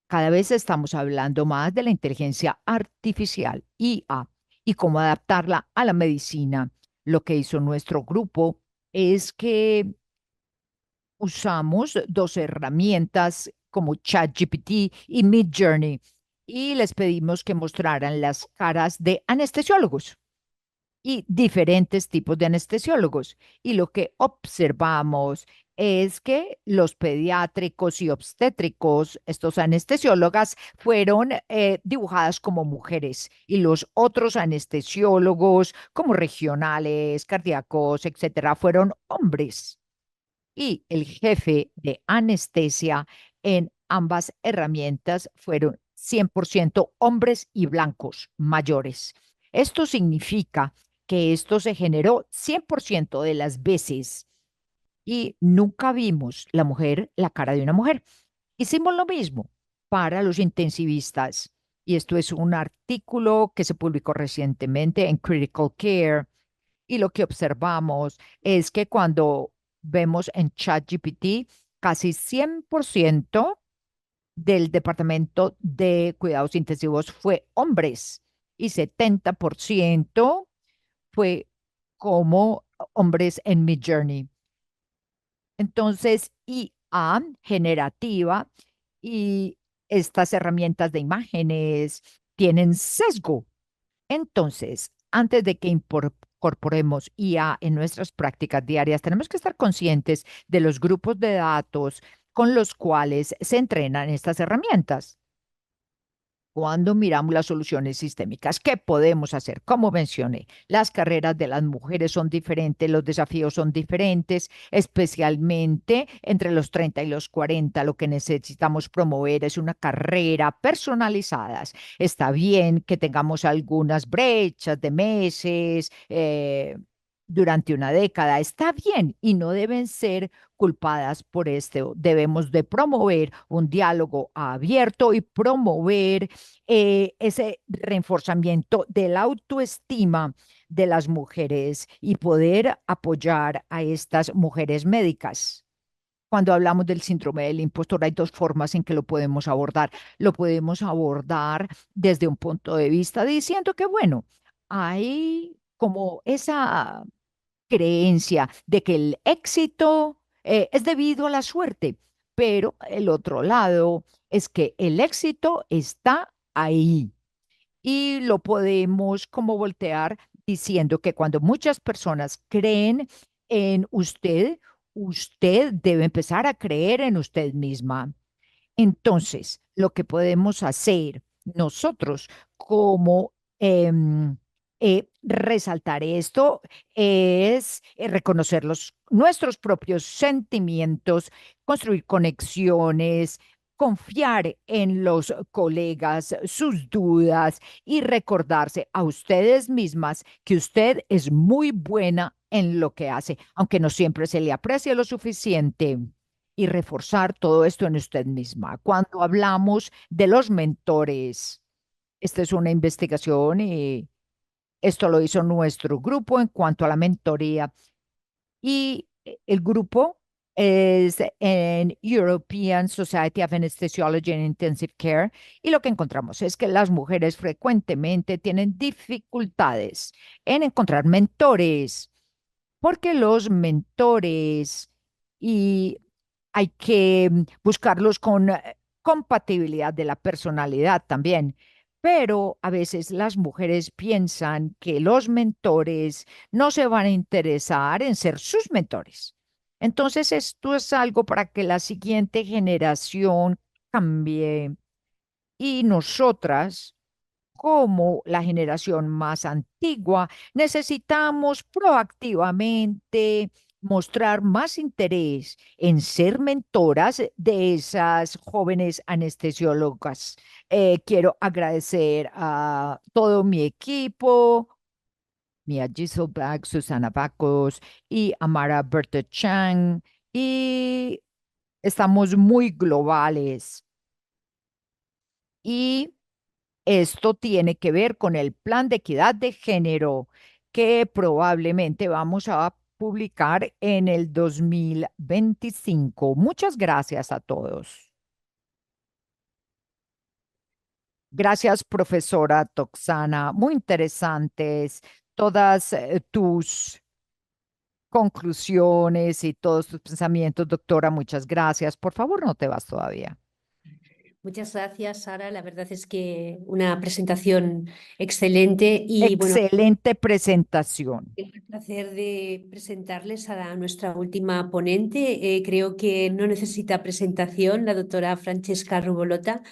Cada vez estamos hablando más de la inteligencia artificial, IA, y cómo adaptarla a la medicina. Lo que hizo nuestro grupo es que usamos dos herramientas como ChatGPT y Midjourney y les pedimos que mostraran las caras de anestesiólogos y diferentes tipos de anestesiólogos. Y lo que observamos es que los pediátricos y obstétricos, estos anestesiólogas, fueron dibujadas como mujeres y los otros anestesiólogos, como regionales, cardíacos, etcétera, fueron hombres. Y el jefe de anestesia en ambas herramientas fueron 100% hombres y blancos mayores. Esto significa que esto se generó 100% de las veces y nunca vimos la cara de una mujer. Hicimos lo mismo para los intensivistas y esto es un artículo que se publicó recientemente en Critical Care y lo que observamos es que cuando vemos en ChatGPT, casi 100% del departamento de cuidados intensivos fue hombres y 70% fue como hombres en Midjourney. Entonces, IA generativa y estas herramientas de imágenes tienen sesgo. Entonces, antes de que incorporemos IA en nuestras prácticas diarias, tenemos que estar conscientes de los grupos de datos con los cuales se entrenan estas herramientas. Cuando miramos las soluciones sistémicas, ¿qué podemos hacer? Como mencioné, las carreras de las mujeres son diferentes, los desafíos son diferentes, especialmente entre los 30 y los 40. Lo que necesitamos promover es una carrera personalizadas. Está bien que tengamos algunas brechas de meses, durante una década, está bien y no deben ser culpadas por esto. Debemos de promover un diálogo abierto y promover ese reforzamiento de la autoestima de las mujeres y poder apoyar a estas mujeres médicas. Cuando hablamos del síndrome del impostor, hay dos formas en que lo podemos abordar. Lo podemos abordar desde un punto de vista diciendo que, bueno, hay como esa creencia de que el éxito es debido a la suerte. pero el otro lado es que el éxito está ahí y lo podemos como voltear diciendo que cuando muchas personas creen en usted, usted debe empezar a creer en usted misma. Entonces, lo que podemos hacer nosotros como resaltar esto es reconocer nuestros propios sentimientos, construir conexiones, confiar en los colegas, sus dudas y recordarse a ustedes mismas que usted es muy buena en lo que hace, aunque no siempre se le aprecie lo suficiente y reforzar todo esto en usted misma. Cuando hablamos de los mentores, esta es una investigación y esto lo hizo nuestro grupo en cuanto a la mentoría y el grupo es en European Society of Anesthesiology and Intensive Care y lo que encontramos es que las mujeres frecuentemente tienen dificultades en encontrar mentores porque los mentores y hay que buscarlos con compatibilidad de la personalidad también. Pero a veces las mujeres piensan que los mentores no se van a interesar en ser sus mentores. Entonces, esto es algo para que la siguiente generación cambie y nosotras como la generación más antigua, necesitamos proactivamente mostrar más interés en ser mentoras de esas jóvenes anestesiólogas. Quiero agradecer a todo mi equipo, Mia Giselback, Susana Bacos y Amara Berta Chang, y estamos muy globales. Y esto tiene que ver con el plan de equidad de género que probablemente vamos a publicar en el 2025. Muchas gracias a todos. Gracias, profesora Toxana. Muy interesantes todas tus conclusiones y todos tus pensamientos, doctora. Muchas gracias. Por favor, no te vas todavía. Muchas gracias, Sara. La verdad es que una presentación excelente y bueno, Excelente presentación. el placer de presentarles a nuestra última ponente. Creo que no necesita presentación, la doctora Francesca Rubolota.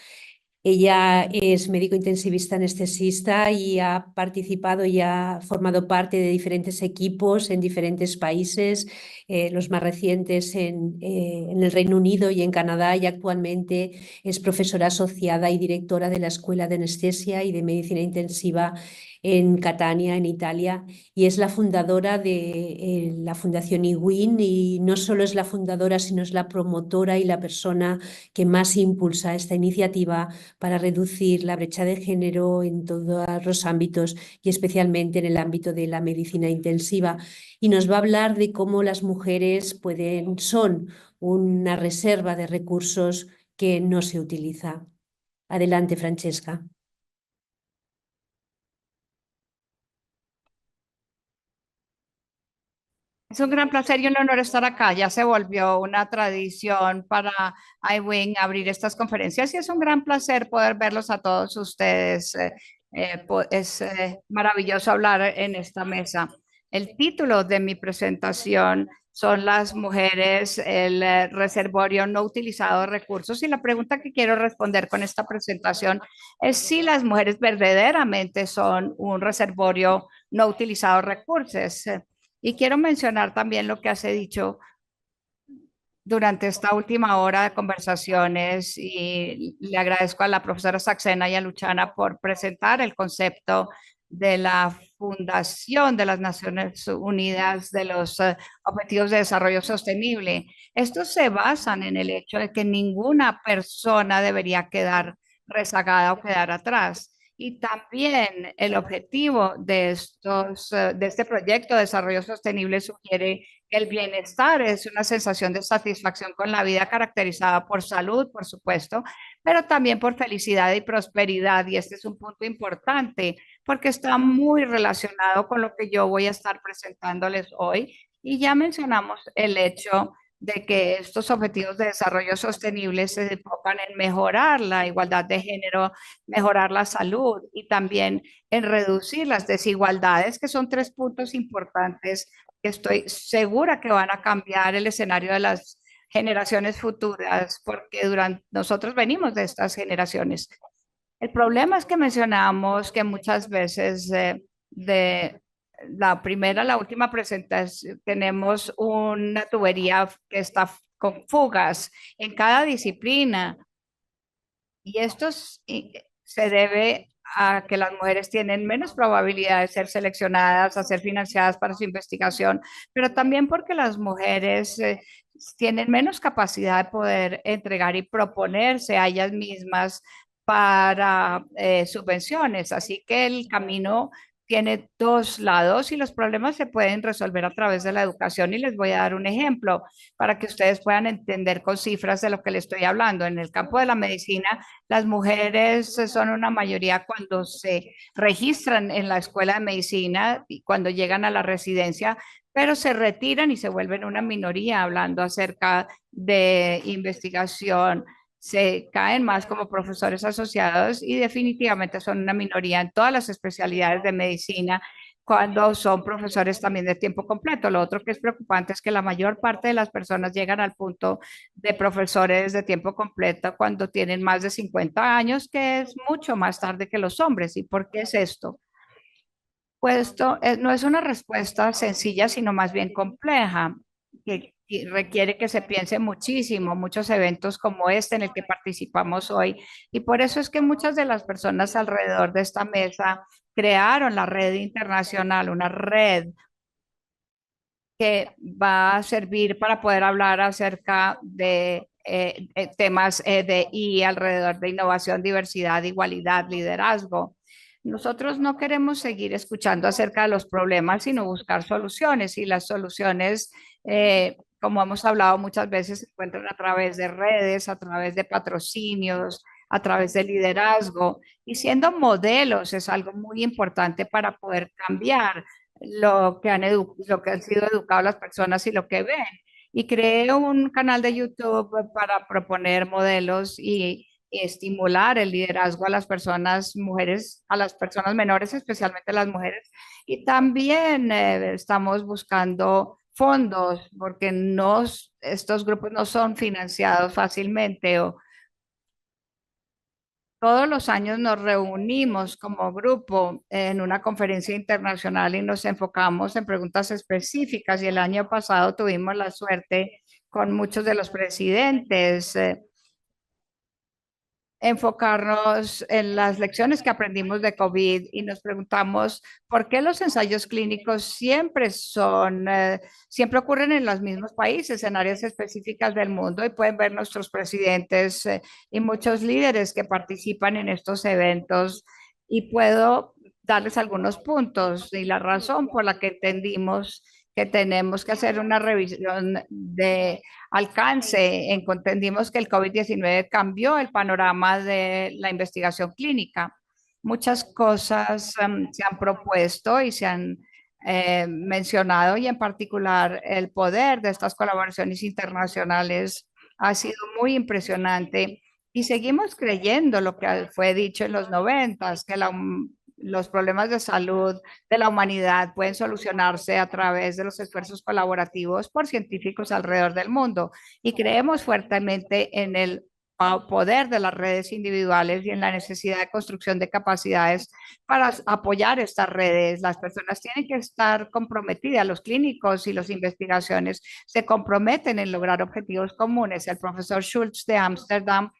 Ella es médico intensivista anestesista y ha participado y ha formado parte de diferentes equipos en diferentes países, los más recientes en el Reino Unido y en Canadá, y actualmente es profesora asociada y directora de la Escuela de Anestesia y de Medicina Intensiva en Catania, en Italia, y es la fundadora de la Fundación IWIN, y no solo es la fundadora, sino es la promotora y la persona que más impulsa esta iniciativa para reducir la brecha de género en todos los ámbitos y especialmente en el ámbito de la medicina intensiva. Y nos va a hablar de cómo las mujeres son una reserva de recursos que no se utiliza. Adelante, Francesca. Es un gran placer y un honor estar acá. Ya se volvió una tradición para iWing abrir estas conferencias y es un gran placer poder verlos a todos ustedes. Es maravilloso hablar en esta mesa. El título de mi presentación son las mujeres, el reservorio no utilizado de recursos, y la pregunta que quiero responder con esta presentación es si las mujeres verdaderamente son un reservorio no utilizado de recursos. Y quiero mencionar también lo que se dicho durante esta última hora de conversaciones, y le agradezco a la profesora Saxena y a Luciana por presentar el concepto de la Fundación de las Naciones Unidas de los Objetivos de Desarrollo Sostenible. Estos se basan en el hecho de que ninguna persona debería quedar rezagada o quedar atrás. Y también el objetivo de este proyecto de desarrollo sostenible sugiere que el bienestar es una sensación de satisfacción con la vida caracterizada por salud, por supuesto, pero también por felicidad y prosperidad. Y este es un punto importante porque está muy relacionado con lo que yo voy a estar presentándoles hoy. Y ya mencionamos el hecho de que estos objetivos de desarrollo sostenible se enfocan en mejorar la igualdad de género, mejorar la salud y también en reducir las desigualdades, que son 3 puntos importantes que estoy segura que van a cambiar el escenario de las generaciones futuras, porque nosotros venimos de estas generaciones. El problema es que mencionamos que muchas veces de la primera a la última presentación tenemos una tubería que está con fugas en cada disciplina y se debe a que las mujeres tienen menos probabilidad de ser seleccionadas, a ser financiadas para su investigación, pero también porque las mujeres tienen menos capacidad de poder entregar y proponerse a ellas mismas para subvenciones. Así que el camino tiene 2 lados y los problemas se pueden resolver a través de la educación. Y les voy a dar un ejemplo para que ustedes puedan entender con cifras de lo que les estoy hablando. En el campo de la medicina, las mujeres son una mayoría cuando se registran en la escuela de medicina y cuando llegan a la residencia, pero se retiran y se vuelven una minoría hablando acerca de investigación. Se caen más como profesores asociados y definitivamente son una minoría en todas las especialidades de medicina cuando son profesores también de tiempo completo. Lo otro que es preocupante es que la mayor parte de las personas llegan al punto de profesores de tiempo completo cuando tienen más de 50 años, que es mucho más tarde que los hombres. ¿Y por qué es esto? Pues esto no es una respuesta sencilla, sino más bien compleja, que requiere que se piense muchísimo, muchos eventos como este en el que participamos hoy. Y por eso es que muchas de las personas alrededor de esta mesa crearon la red internacional, una red que va a servir para poder hablar acerca de temas y alrededor de innovación, diversidad, igualdad, liderazgo. Nosotros no queremos seguir escuchando acerca de los problemas, sino buscar soluciones. Y las soluciones, como hemos hablado muchas veces, se encuentran a través de redes, a través de patrocinios, a través de liderazgo. Y siendo modelos es algo muy importante para poder cambiar lo que han sido educados las personas y lo que ven. Y creé un canal de YouTube para proponer modelos y estimular el liderazgo a las personas mujeres, a las personas menores, especialmente las mujeres. Y también estamos buscando fondos porque estos grupos no son financiados fácilmente o todos los años nos reunimos como grupo en una conferencia internacional y nos enfocamos en preguntas específicas y el año pasado tuvimos la suerte con muchos de los presidentes enfocarnos en las lecciones que aprendimos de COVID y nos preguntamos por qué los ensayos clínicos siempre ocurren en los mismos países, en áreas específicas del mundo y pueden ver nuestros presidentes y muchos líderes que participan en estos eventos y puedo darles algunos puntos y la razón por la que entendimos que tenemos que hacer una revisión de alcance. Entendimos que el COVID-19 cambió el panorama de la investigación clínica. Muchas cosas se han propuesto y se han mencionado y en particular el poder de estas colaboraciones internacionales ha sido muy impresionante y seguimos creyendo lo que fue dicho en los 90s, que los problemas de salud de la humanidad pueden solucionarse a través de los esfuerzos colaborativos por científicos alrededor del mundo y creemos fuertemente en el poder de las redes individuales y en la necesidad de construcción de capacidades para apoyar estas redes. Las personas tienen que estar comprometidas, los clínicos y las investigaciones se comprometen en lograr objetivos comunes. El profesor Schultz de Ámsterdam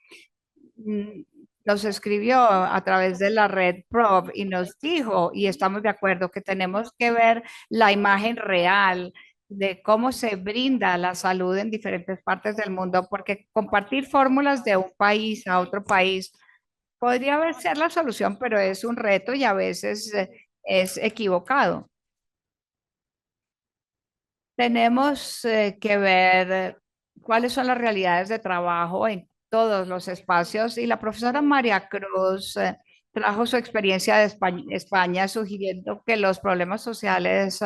nos escribió a través de la red PROV y nos dijo, y estamos de acuerdo, que tenemos que ver la imagen real de cómo se brinda la salud en diferentes partes del mundo, porque compartir fórmulas de un país a otro país podría ser la solución, pero es un reto y a veces es equivocado. Tenemos que ver cuáles son las realidades de trabajo en todos los espacios y la profesora María Cruz trajo su experiencia de España, sugiriendo que los problemas sociales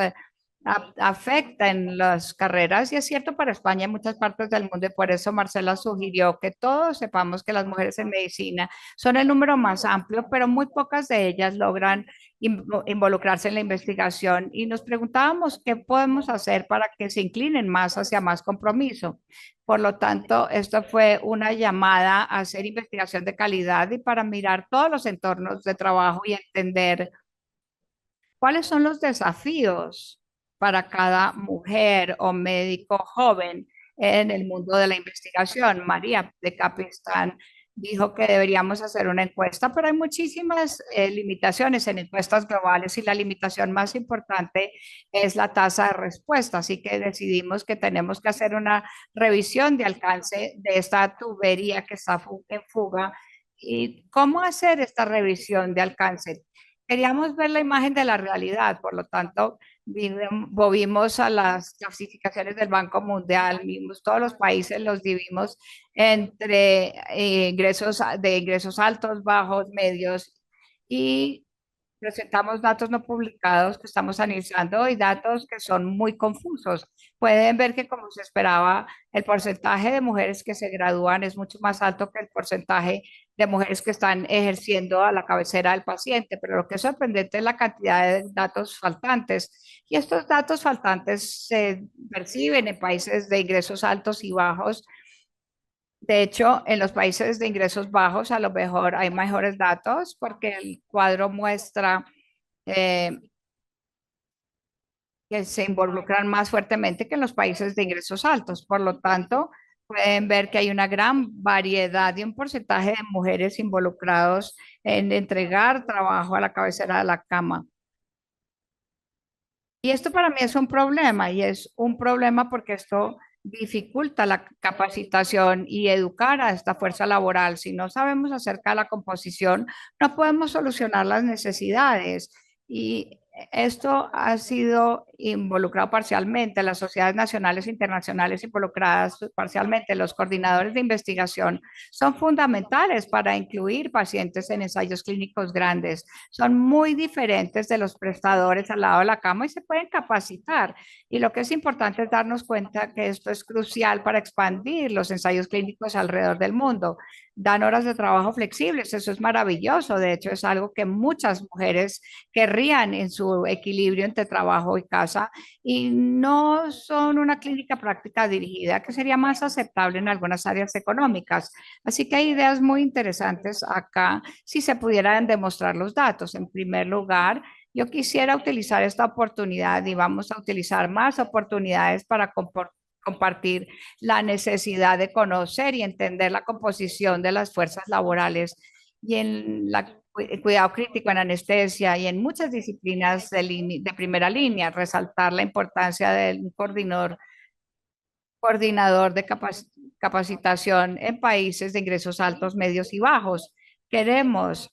afecta en las carreras y es cierto para España y muchas partes del mundo y por eso Marcela sugirió que todos sepamos que las mujeres en medicina son el número más amplio, pero muy pocas de ellas logran involucrarse en la investigación y nos preguntábamos qué podemos hacer para que se inclinen más hacia más compromiso. Por lo tanto, esto fue una llamada a hacer investigación de calidad y para mirar todos los entornos de trabajo y entender cuáles son los desafíos para cada mujer o médico joven en el mundo de la investigación. María de Capistán dijo que deberíamos hacer una encuesta, pero hay muchísimas limitaciones en encuestas globales y la limitación más importante es la tasa de respuesta. Así que decidimos que tenemos que hacer una revisión de alcance de esta tubería que está en fuga. ¿Y cómo hacer esta revisión de alcance? Queríamos ver la imagen de la realidad, por lo tanto, volvimos a las clasificaciones del Banco Mundial, vimos todos los países, los dividimos entre ingresos altos, bajos, medios y presentamos datos no publicados que estamos analizando y datos que son muy confusos. Pueden ver que como se esperaba, el porcentaje de mujeres que se gradúan es mucho más alto que el porcentaje de mujeres que están ejerciendo a la cabecera del paciente, pero lo que es sorprendente es la cantidad de datos faltantes. Y estos datos faltantes se perciben en países de ingresos altos y bajos. De hecho, en los países de ingresos bajos a lo mejor hay mejores datos porque el cuadro muestra que se involucran más fuertemente que en los países de ingresos altos. Por lo tanto, pueden ver que hay una gran variedad y un porcentaje de mujeres involucrados en entregar trabajo a la cabecera de la cama. Y esto para mí es un problema y es un problema porque esto dificulta la capacitación y educar a esta fuerza laboral. Si no sabemos acerca de la composición, no podemos solucionar las necesidades. Y esto ha sido involucrado parcialmente, las sociedades nacionales e internacionales involucradas parcialmente, los coordinadores de investigación son fundamentales para incluir pacientes en ensayos clínicos grandes. Son muy diferentes de los prestadores al lado de la cama y se pueden capacitar. Y lo que es importante es darnos cuenta que esto es crucial para expandir los ensayos clínicos alrededor del mundo. Dan horas de trabajo flexibles, eso es maravilloso. De hecho, es algo que muchas mujeres querrían en su equilibrio entre trabajo y casa y no son una clínica práctica dirigida que sería más aceptable en algunas áreas económicas. Así que hay ideas muy interesantes acá si se pudieran demostrar los datos. En primer lugar, yo quisiera utilizar esta oportunidad y vamos a utilizar más oportunidades para compartir la necesidad de conocer y entender la composición de las fuerzas laborales y en cuidado crítico, en anestesia y en muchas disciplinas de primera línea, resaltar la importancia del coordinador de capacitación en países de ingresos altos, medios y bajos. Queremos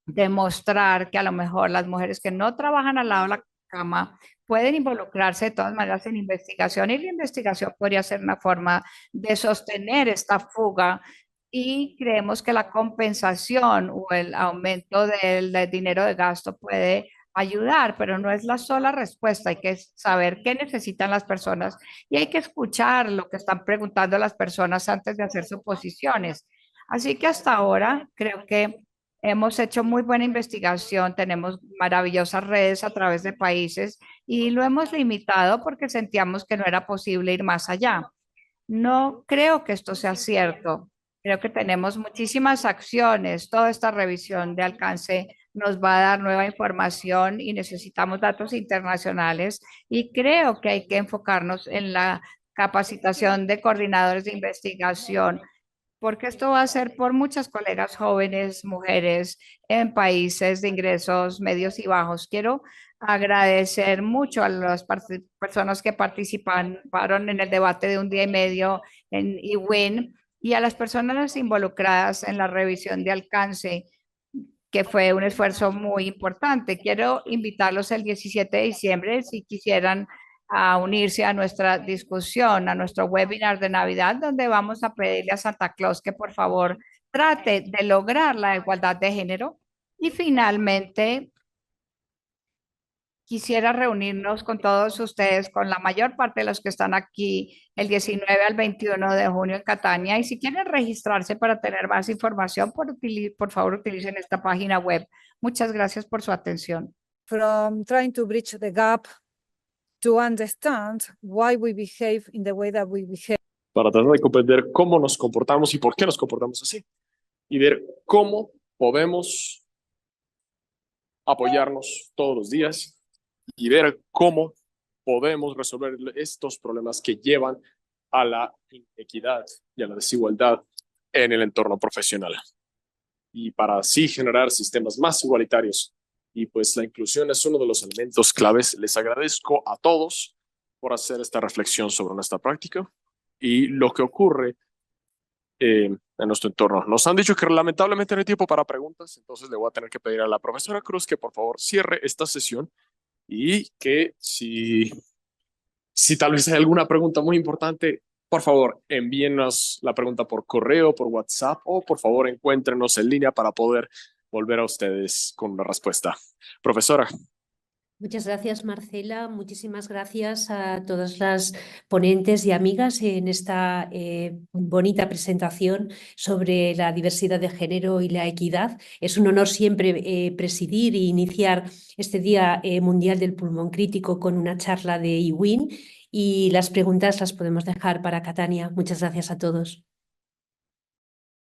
demostrar que a lo mejor las mujeres que no trabajan al lado de la cama pueden involucrarse de todas maneras en investigación y la investigación podría ser una forma de sostener esta fuga y creemos que la compensación o el aumento del dinero de gasto puede ayudar, pero no es la sola respuesta. Hay que saber qué necesitan las personas y hay que escuchar lo que están preguntando las personas antes de hacer suposiciones. Así que hasta ahora creo que hemos hecho muy buena investigación, tenemos maravillosas redes a través de países y lo hemos limitado porque sentíamos que no era posible ir más allá. No creo que esto sea cierto. Creo que tenemos muchísimas acciones. Toda esta revisión de alcance nos va a dar nueva información y necesitamos datos internacionales. Y creo que hay que enfocarnos en la capacitación de coordinadores de investigación, porque esto va a ser por muchas colegas jóvenes, mujeres en países de ingresos medios y bajos. Quiero agradecer mucho a las personas que participaron en el debate de un día y medio en IWIN y a las personas involucradas en la revisión de alcance, que fue un esfuerzo muy importante. Quiero invitarlos el 17 de diciembre, si quisieran a unirse a nuestra discusión, a nuestro webinar de Navidad, donde vamos a pedirle a Santa Claus que por favor trate de lograr la igualdad de género. Y finalmente, quisiera reunirnos con todos ustedes, con la mayor parte de los que están aquí, el 19 al 21 de junio en Catania. Y si quieren registrarse para tener más información, por favor utilicen esta página web. Muchas gracias por su atención. From trying to bridge the gap to understand why we behave in the way that we behave. Para tratar de comprender cómo nos comportamos y por qué nos comportamos así. Y ver cómo podemos apoyarnos todos los días y ver cómo podemos resolver estos problemas que llevan a la inequidad y a la desigualdad en el entorno profesional. Y para así generar sistemas más igualitarios. Y pues la inclusión es uno de los elementos claves. Les agradezco a todos por hacer esta reflexión sobre nuestra práctica y lo que ocurre en nuestro entorno. Nos han dicho que lamentablemente no hay tiempo para preguntas, entonces le voy a tener que pedir a la profesora Cruz que por favor cierre esta sesión y que si tal vez hay alguna pregunta muy importante, por favor envíenos la pregunta por correo, por WhatsApp o por favor encuéntrenos en línea para poder volver a ustedes con una respuesta. Profesora. Muchas gracias, Marcela. Muchísimas gracias a todas las ponentes y amigas en esta bonita presentación sobre la diversidad de género y la equidad. Es un honor siempre presidir e iniciar este Día Mundial del Pulmón Crítico con una charla de IWIN y las preguntas las podemos dejar para Catania. Muchas gracias a todos.